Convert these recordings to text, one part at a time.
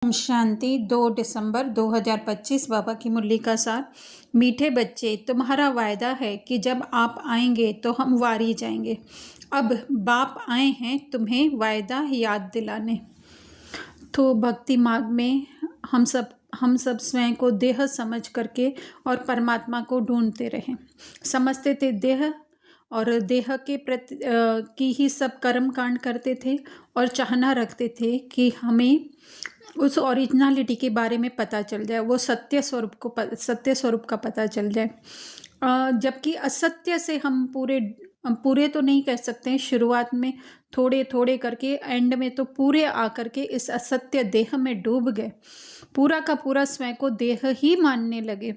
ओम शांति। 2 दिसंबर 2025 बाबा की मुरली का सार। मीठे बच्चे, तुम्हारा वायदा है कि जब आप आएंगे तो हम वारी जाएंगे। अब बाप आए हैं तुम्हें वायदा याद दिलाने। तो भक्ति मार्ग में हम सब स्वयं को देह समझ करके और परमात्मा को ढूंढते रहें। समझते थे देह और देह के प्रति की ही सब कर्म कांड करते थे और चाहना रखते थे कि हमें उस ओरिजिनलिटी के बारे में पता चल जाए, वो सत्य स्वरूप का पता चल जाए। जबकि असत्य से हम पूरे तो नहीं कह सकते हैं, शुरुआत में थोड़े थोड़े करके, एंड में तो पूरे आकर के इस असत्य देह में डूब गए। पूरा का पूरा स्वयं को देह ही मानने लगे,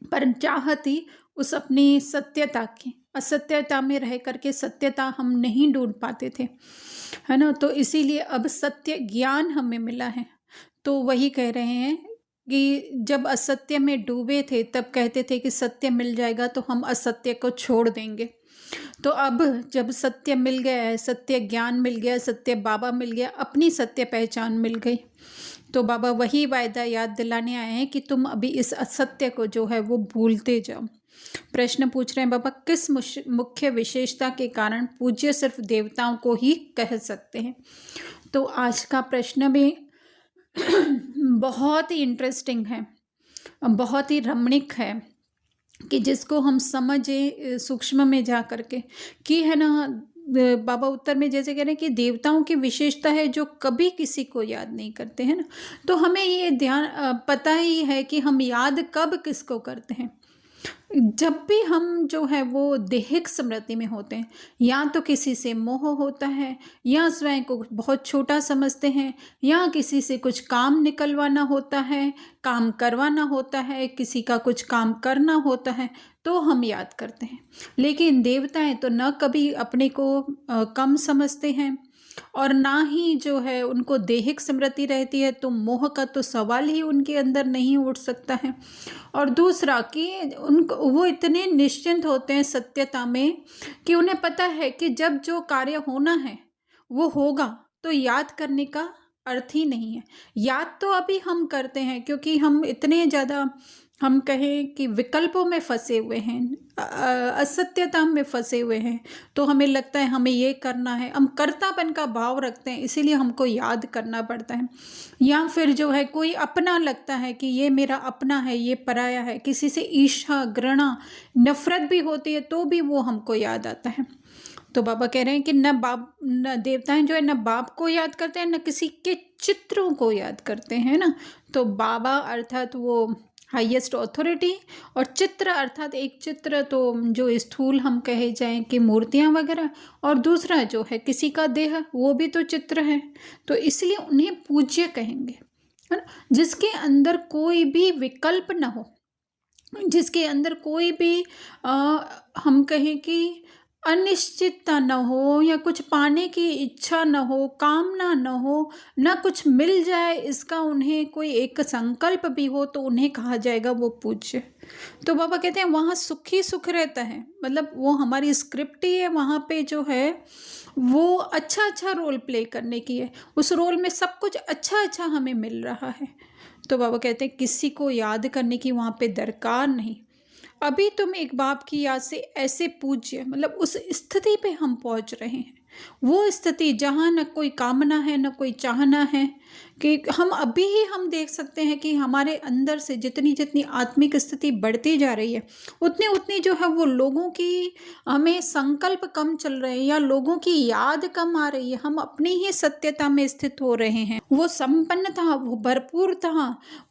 पर चाहती उस अपनी सत्यता की, असत्यता में रह करके सत्यता हम नहीं ढूंढ पाते थे, है ना। तो इसीलिए अब सत्य ज्ञान हमें मिला है। तो वही कह रहे हैं कि जब असत्य में डूबे थे तब कहते थे कि सत्य मिल जाएगा तो हम असत्य को छोड़ देंगे। तो अब जब सत्य मिल गया है, सत्य ज्ञान मिल गया, सत्य बाबा मिल गया, अपनी सत्य पहचान मिल गई, तो बाबा वही वायदा याद दिलाने आए हैं कि तुम अभी इस असत्य को जो है वो भूलते जाओ। प्रश्न पूछ रहे हैं बाबा, किस मुख्य विशेषता के कारण पूज्य सिर्फ देवताओं को ही कह सकते हैं। तो आज का प्रश्न भी बहुत ही इंटरेस्टिंग है, बहुत ही रमणीक है, कि जिसको हम समझे सूक्ष्म में जा करके कि, है ना। बाबा उत्तर में जैसे कह रहे हैं कि देवताओं की विशेषता है जो कभी किसी को याद नहीं करते हैं ना। तो हमें ये ध्यान पता ही है कि हम याद कब किसको करते हैं, जब भी हम जो है वो देहिक स्मृति में होते हैं, या तो किसी से मोह होता है, या स्वयं को बहुत छोटा समझते हैं, या किसी से कुछ काम निकलवाना होता है, काम करवाना होता है, किसी का कुछ काम करना होता है, तो हम याद करते हैं। लेकिन देवताएं तो न कभी अपने को कम समझते हैं, और ना ही जो है उनको देहिक स्मृति रहती है, तो मोह का तो सवाल ही उनके अंदर नहीं उठ सकता है। और दूसरा कि उनको वो इतने निश्चिंत होते हैं सत्यता में कि उन्हें पता है कि जब जो कार्य होना है वो होगा, तो याद करने का अर्थ ही नहीं है। याद तो अभी हम करते हैं क्योंकि हम इतने ज़्यादा, हम कहें कि विकल्पों में फंसे हुए हैं, असत्यता में फंसे हुए हैं, तो हमें लगता है हमें ये करना है, हम कर्तापन का भाव रखते हैं, इसीलिए हमको याद करना पड़ता है। या फिर जो है कोई अपना लगता है कि ये मेरा अपना है, ये पराया है, किसी से ईर्ष्या, घृणा, नफरत भी होती है तो भी वो हमको याद आता है। तो बाबा कह रहे हैं कि न देवताएं जो है न बाप को याद करते हैं, न किसी के चित्रों को याद करते हैं ना। तो बाबा अर्थात वो हाईएस्ट ऑथोरिटी, और चित्र अर्थात एक चित्र तो जो स्थूल हम कहे जाएं कि मूर्तियां वगैरह, और दूसरा जो है किसी का देह, वो भी तो चित्र है। तो इसलिए उन्हें पूज्य कहेंगे, है ना, जिसके अंदर कोई भी विकल्प न हो, जिसके अंदर कोई भी हम कहें कि अनिश्चितता न हो, या कुछ पाने की इच्छा न हो, कामना न हो, न कुछ मिल जाए इसका उन्हें कोई एक संकल्प भी हो, तो उन्हें कहा जाएगा वो पूज्य। तो बाबा कहते हैं वहाँ सुख ही सुख रहता है, मतलब वो हमारी स्क्रिप्ट ही है, वहाँ पे जो है वो अच्छा अच्छा रोल प्ले करने की है, उस रोल में सब कुछ अच्छा अच्छा हमें मिल रहा है। तो बाबा कहते हैं किसी को याद करने की वहाँ पे दरकार नहीं। अभी तुम एक बाप की याद से ऐसे पूज्य, मतलब उस स्थिति पे हम पहुंच रहे हैं, वो स्थिति जहाँ न कोई कामना है, न कोई चाहना है, कि हम अभी ही हम देख सकते हैं कि हमारे अंदर से जितनी जितनी आत्मिक स्थिति बढ़ती जा रही है, उतनी उतनी जो है वो लोगों की, हमें संकल्प कम चल रहे हैं, या लोगों की याद कम आ रही है, हम अपनी ही सत्यता में स्थित हो रहे हैं। वो संपन्नता, वो भरपूरता,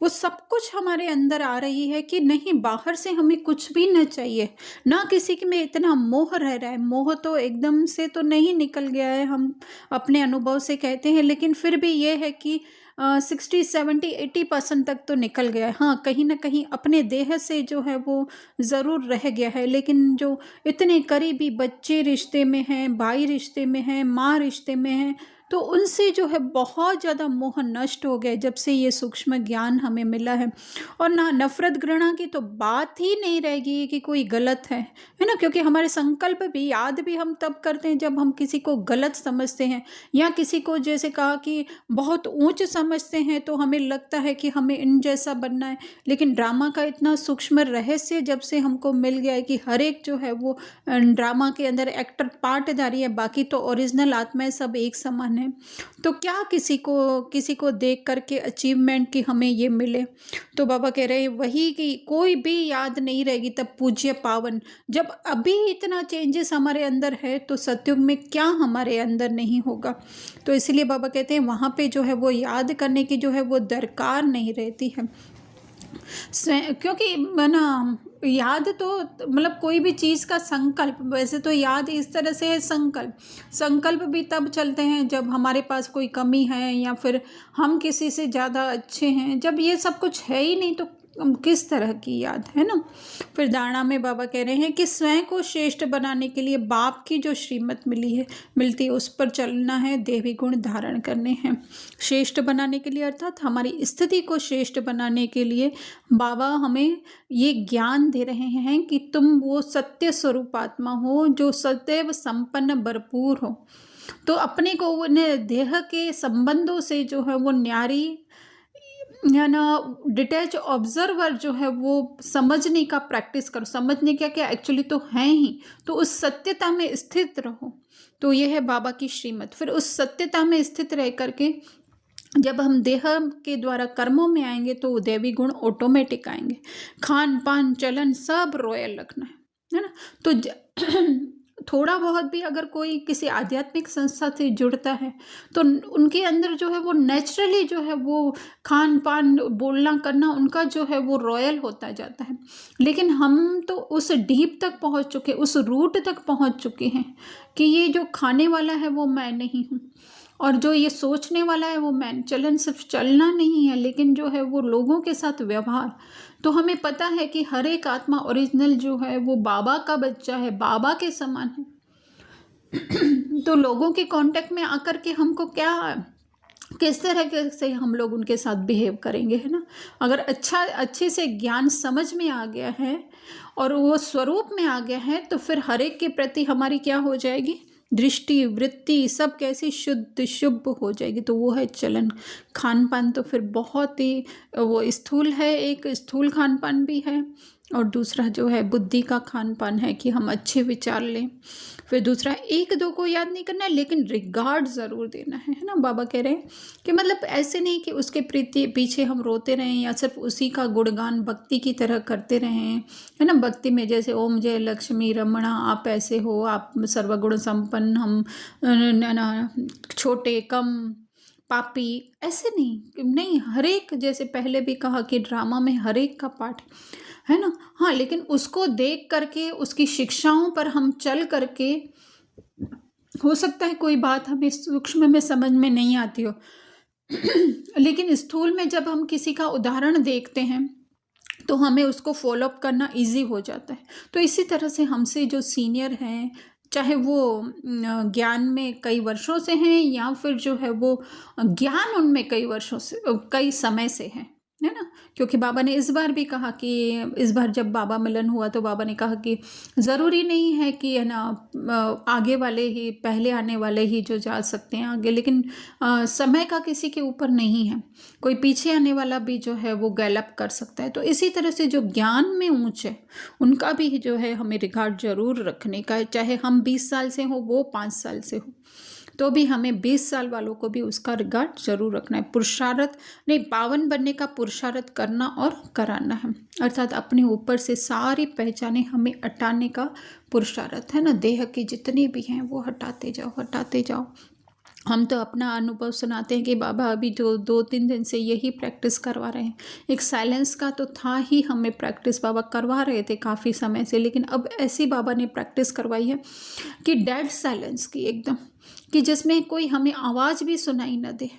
वो सब कुछ हमारे अंदर आ रही है कि नहीं, बाहर से हमें कुछ भी न चाहिए, ना किसी में इतना मोह रह रहा है। मोह तो एकदम से तो नहीं निकल गया है, हम अपने अनुभव से कहते हैं, लेकिन फिर भी ये है कि 60-70-80% तक तो निकल गया है। हाँ, कहीं ना कहीं अपने देह से जो है वो ज़रूर रह गया है, लेकिन जो इतने करीबी बच्चे रिश्ते में हैं, भाई रिश्ते में हैं, माँ रिश्ते में हैं, तो उनसे जो है बहुत ज़्यादा मोह नष्ट हो गया जब से ये सूक्ष्म ज्ञान हमें मिला है। और ना नफ़रत घृणा की तो बात ही नहीं रहेगी कि कोई गलत है ना? क्योंकि हमारे संकल्प भी, याद भी हम तब करते हैं जब हम किसी को गलत समझते हैं, या किसी को जैसे कहा कि बहुत ऊंच समझते हैं, तो हमें लगता है कि हमें इन जैसा बनना है। लेकिन ड्रामा का इतना सूक्ष्म रहस्य जब से हमको मिल गया है कि हर एक जो है वो ड्रामा के अंदर एक्टर पार्टधारी है, बाकी तो ओरिजिनल आत्माएं सब एक समान है। तो क्या किसी को देख करके अचीवमेंट की हमें ये मिले। तो बाबा कह रहे हैं वही कि कोई भी याद नहीं रहेगी तब पूज्य पावन। जब अभी इतना चेंजेस हमारे अंदर है तो सतयुग में क्या हमारे अंदर नहीं होगा। तो इसलिए बाबा कहते हैं वहाँ पे जो है वो याद करने की जो है वो दरकार नहीं रहती है। क्योंकि ना याद तो मतलब कोई भी चीज़ का संकल्प, वैसे तो याद इस तरह से है, संकल्प भी तब चलते हैं जब हमारे पास कोई कमी है या फिर हम किसी से ज़्यादा अच्छे हैं। जब ये सब कुछ है ही नहीं तो किस तरह की याद, है ना। फिर धारणा में बाबा कह रहे हैं कि स्वयं को श्रेष्ठ बनाने के लिए बाप की जो श्रीमत मिलती है उस पर चलना है, देवी गुण धारण करने हैं। श्रेष्ठ बनाने के लिए अर्थात हमारी स्थिति को श्रेष्ठ बनाने के लिए बाबा हमें ये ज्ञान दे रहे हैं कि तुम वो सत्य स्वरूप आत्मा हो जो सदैव संपन्न भरपूर हो। तो अपने को उन्हें देह के संबंधों से जो है वो न्यारी या ना डिटैच ऑब्जर्वर जो है वो समझने का प्रैक्टिस करो। समझने क्या क्या एक्चुअली तो है ही, तो उस सत्यता में स्थित रहो। तो ये है बाबा की श्रीमत। फिर उस सत्यता में स्थित रह करके जब हम देह के द्वारा कर्मों में आएंगे तो दैवी गुण ऑटोमेटिक आएंगे। खान पान चलन सब रॉयल रखना है ना। तो थोड़ा बहुत भी अगर कोई किसी आध्यात्मिक संस्था से जुड़ता है तो उनके अंदर जो है वो नेचुरली जो है वो खान पान बोलना करना उनका जो है वो रॉयल होता जाता है। लेकिन हम तो उस डीप तक पहुंच चुके, उस रूट तक पहुंच चुके हैं कि ये जो खाने वाला है वो मैं नहीं हूँ, और जो ये सोचने वाला है वो मैं। चलन सिर्फ चलना नहीं है लेकिन जो है वो लोगों के साथ व्यवहार। तो हमें पता है कि हर एक आत्मा ओरिजिनल जो है वो बाबा का बच्चा है, बाबा के समान है। तो लोगों के कांटेक्ट में आकर के हमको क्या, किस तरह से हम लोग उनके साथ बिहेव करेंगे, है ना। अगर अच्छे से ज्ञान समझ में आ गया है और वो स्वरूप में आ गया है तो फिर हर एक के प्रति हमारी क्या हो जाएगी, दृष्टि वृत्ति सब कैसी शुद्ध शुभ हो जाएगी। तो वो है चलन। खान पान तो फिर बहुत ही वो स्थूल है, एक स्थूल खान पान भी है, और दूसरा जो है बुद्धि का खान पान है कि हम अच्छे विचार लें। फिर दूसरा एक दो को याद नहीं करना है लेकिन रिगार्ड ज़रूर देना है ना। बाबा कह रहे हैं कि मतलब ऐसे नहीं कि उसके पीछे हम रोते रहें या सिर्फ उसी का गुणगान भक्ति की तरह करते रहें, है ना। भक्ति में जैसे ओम जय लक्ष्मी रमणा, आप ऐसे हो, आप सर्वगुण संपन्न, हम ना छोटे कम पापी, ऐसे नहीं। हर एक, जैसे पहले भी कहा कि ड्रामा में हर एक का पार्ट है ना। हाँ, लेकिन उसको देख करके उसकी शिक्षाओं पर हम चल करके, हो सकता है कोई बात हमें सूक्ष्म में समझ में नहीं आती हो लेकिन स्थूल में जब हम किसी का उदाहरण देखते हैं तो हमें उसको फॉलोअप करना इजी हो जाता है। तो इसी तरह से हमसे जो सीनियर हैं, चाहे वो ज्ञान में कई वर्षों से हैं या फिर जो है वो ज्ञान उनमें कई वर्षों से, कई समय से है ना। क्योंकि बाबा ने इस बार भी कहा कि इस बार जब बाबा मिलन हुआ तो बाबा ने कहा कि ज़रूरी नहीं है कि है ना आगे वाले ही, पहले आने वाले ही जो जा सकते हैं आगे, लेकिन समय का किसी के ऊपर नहीं है, कोई पीछे आने वाला भी जो है वो गैलअप कर सकता है। तो इसी तरह से जो ज्ञान में ऊंच है उनका भी जो है हमें रिकॉर्ड जरूर रखने का है। चाहे हम 20 साल से हो, वो 5 साल से हो, तो भी हमें 20 साल वालों को भी उसका रिगार्ड जरूर रखना है। पुरुषार्थ नहीं, पावन बनने का पुरुषार्थ करना और कराना है, अर्थात अपने ऊपर से सारी पहचाने हमें हटाने का पुरुषार्थ है ना। देह के जितने भी हैं वो हटाते जाओ। हम तो अपना अनुभव सुनाते हैं कि बाबा अभी जो 2-3 दिन से यही प्रैक्टिस करवा रहे हैं। एक साइलेंस का तो था ही, हमें प्रैक्टिस बाबा करवा रहे थे काफ़ी समय से, लेकिन अब ऐसी बाबा ने प्रैक्टिस करवाई है कि डेड साइलेंस की एकदम, कि जिसमें कोई हमें आवाज़ भी सुनाई न दे,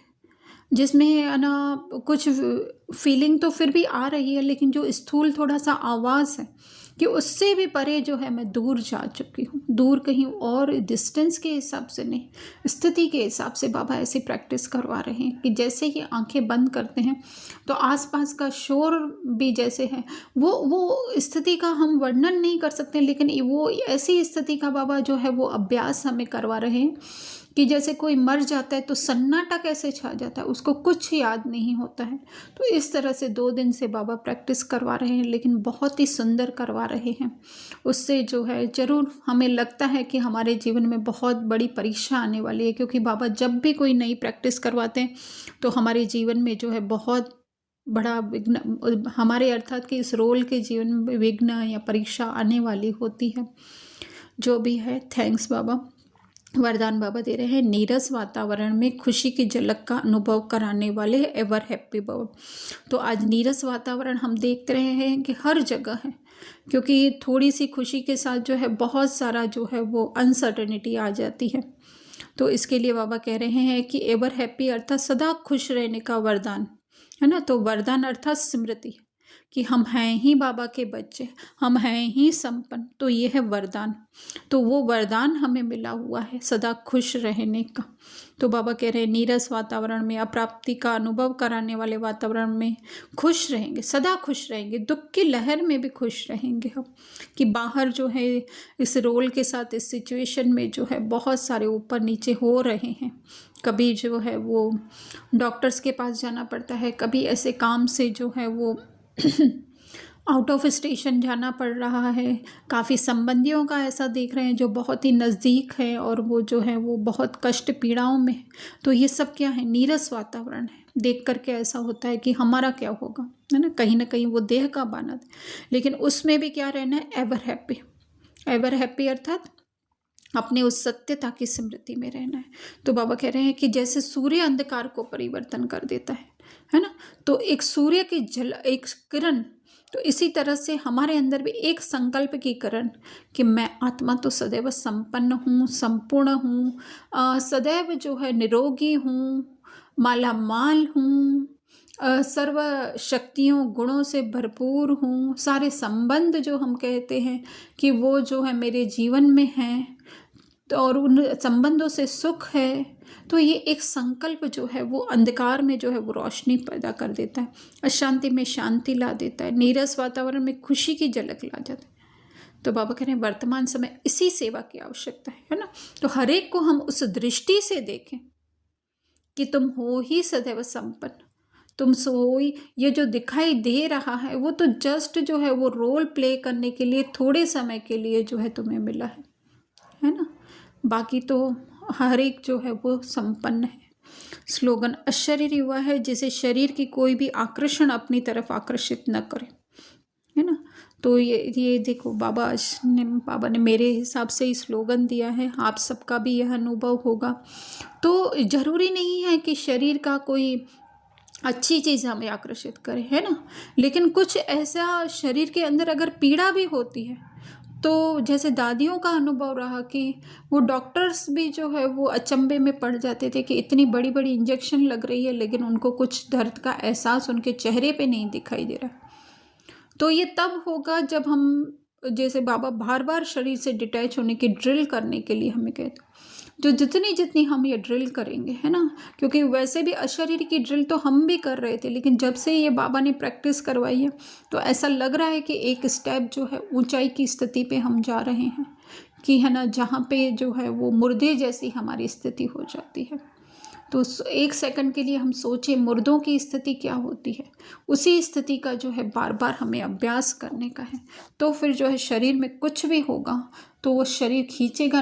जिसमें ना कुछ फीलिंग तो फिर भी आ रही है लेकिन जो स्थूल थोड़ा सा आवाज़ है कि उससे भी परे जो है मैं दूर जा चुकी हूँ, दूर कहीं और डिस्टेंस के हिसाब से नहीं, स्थिति के हिसाब से बाबा ऐसी प्रैक्टिस करवा रहे हैं कि जैसे ही आंखें बंद करते हैं तो आसपास का शोर भी जैसे है, वो स्थिति का हम वर्णन नहीं कर सकते, लेकिन वो ऐसी स्थिति का बाबा जो है वो अभ्यास हमें करवा रहे हैं कि जैसे कोई मर जाता है तो सन्नाटा कैसे छा जाता है, उसको कुछ याद नहीं होता है। तो इस तरह से 2 दिन से बाबा प्रैक्टिस करवा रहे हैं, लेकिन बहुत ही सुंदर करवा रहे हैं। उससे जो है ज़रूर हमें लगता है कि हमारे जीवन में बहुत बड़ी परीक्षा आने वाली है, क्योंकि बाबा जब भी कोई नई प्रैक्टिस करवाते हैं तो हमारे जीवन में जो है बहुत बड़ा विघ्न, हमारे अर्थात कि इस रोल के जीवन में विघ्न या परीक्षा आने वाली होती है। जो भी है, थैंक्स बाबा। वरदान बाबा दे रहे हैं, नीरस वातावरण में खुशी की झलक का अनुभव कराने वाले एवर हैप्पी भव। तो आज नीरस वातावरण हम देख रहे हैं कि हर जगह है, क्योंकि थोड़ी सी खुशी के साथ जो है बहुत सारा जो है वो अनसर्टेनिटी आ जाती है। तो इसके लिए बाबा कह रहे हैं कि एवर हैप्पी अर्थात सदा खुश रहने का वरदान है ना। तो वरदान अर्थात स्मृति कि हम हैं ही बाबा के बच्चे, हम हैं ही संपन्न, तो ये है वरदान। तो वो वरदान हमें मिला हुआ है सदा खुश रहने का। तो बाबा कह रहे हैं नीरस वातावरण में, अप्राप्ति का अनुभव कराने वाले वातावरण में खुश रहेंगे, सदा खुश रहेंगे, दुख की लहर में भी खुश रहेंगे हम। कि बाहर जो है इस रोल के साथ, इस सिचुएशन में जो है बहुत सारे ऊपर नीचे हो रहे हैं। कभी जो है वो डॉक्टर्स के पास जाना पड़ता है, कभी ऐसे काम से जो है वो आउट ऑफ स्टेशन जाना पड़ रहा है। काफ़ी संबंधियों का ऐसा देख रहे हैं जो बहुत ही नज़दीक है और वो जो है वो बहुत कष्ट पीड़ाओं में है। तो ये सब क्या है, नीरस वातावरण है। देख करके ऐसा होता है कि हमारा क्या होगा, है ना कहीं वो देह का बानत। लेकिन उसमें भी क्या रहना है, एवर हैप्पी। एवर हैप्पी अर्थात अपने उस सत्यता की स्मृति में रहना है। तो बाबा कह रहे हैं कि जैसे सूर्य अंधकार को परिवर्तन कर देता है ना। तो एक सूर्य की एक किरण, तो इसी तरह से हमारे अंदर भी एक संकल्प की किरण कि मैं आत्मा तो सदैव संपन्न हूँ, संपूर्ण हूँ, सदैव जो है निरोगी हूँ, मालामाल हूँ, सर्व शक्तियों गुणों से भरपूर हूँ, सारे संबंध जो हम कहते हैं कि वो जो है मेरे जीवन में हैं, तो और उन संबंधों से सुख है। तो ये एक संकल्प जो है वो अंधकार में जो है वो रोशनी पैदा कर देता है, अशांति में शांति ला देता है, नीरस वातावरण में खुशी की झलक ला जाता है। तो बाबा कह रहे हैं वर्तमान समय इसी सेवा की आवश्यकता है ना। तो हर एक को हम उस दृष्टि से देखें कि तुम हो ही सदैव संपन्न, तुम सो ही, ये जो दिखाई दे रहा है वो तो जस्ट जो है वो रोल प्ले करने के लिए थोड़े समय के लिए जो है तुम्हें मिला है ना। बाकी तो हर एक जो है वो संपन्न है। स्लोगन अशरीरी हुआ है जिसे शरीर की कोई भी आकर्षण अपनी तरफ आकर्षित न करे, है ना। तो ये देखो बाबा ने मेरे हिसाब से ही स्लोगन दिया है, आप सबका भी यह अनुभव होगा। तो ज़रूरी नहीं है कि शरीर का कोई अच्छी चीज़ हमें आकर्षित करे, है ना। लेकिन कुछ ऐसा शरीर के अंदर अगर पीड़ा भी होती है, तो जैसे दादियों का अनुभव रहा कि वो डॉक्टर्स भी जो है वो अचंभे में पड़ जाते थे कि इतनी बड़ी बड़ी इंजेक्शन लग रही है लेकिन उनको कुछ दर्द का एहसास उनके चेहरे पे नहीं दिखाई दे रहा। तो ये तब होगा जब हम, जैसे बाबा बार बार शरीर से डिटैच होने की ड्रिल करने के लिए हमें कहते हैं, जो जितनी हम ये ड्रिल करेंगे, है ना। क्योंकि वैसे भी अशरीर की ड्रिल तो हम भी कर रहे थे, लेकिन जब से ये बाबा ने प्रैक्टिस करवाई है तो ऐसा लग रहा है कि एक स्टेप जो है ऊंचाई की स्थिति पे हम जा रहे हैं, कि है ना, जहाँ पे जो है वो मुर्दे जैसी हमारी स्थिति हो जाती है। तो 1 सेकंड के लिए हम सोचें मुर्दों की स्थिति क्या होती है, उसी स्थिति का जो है बार बार हमें अभ्यास करने का है। तो फिर जो है शरीर में कुछ भी होगा तो वो शरीर खींचेगा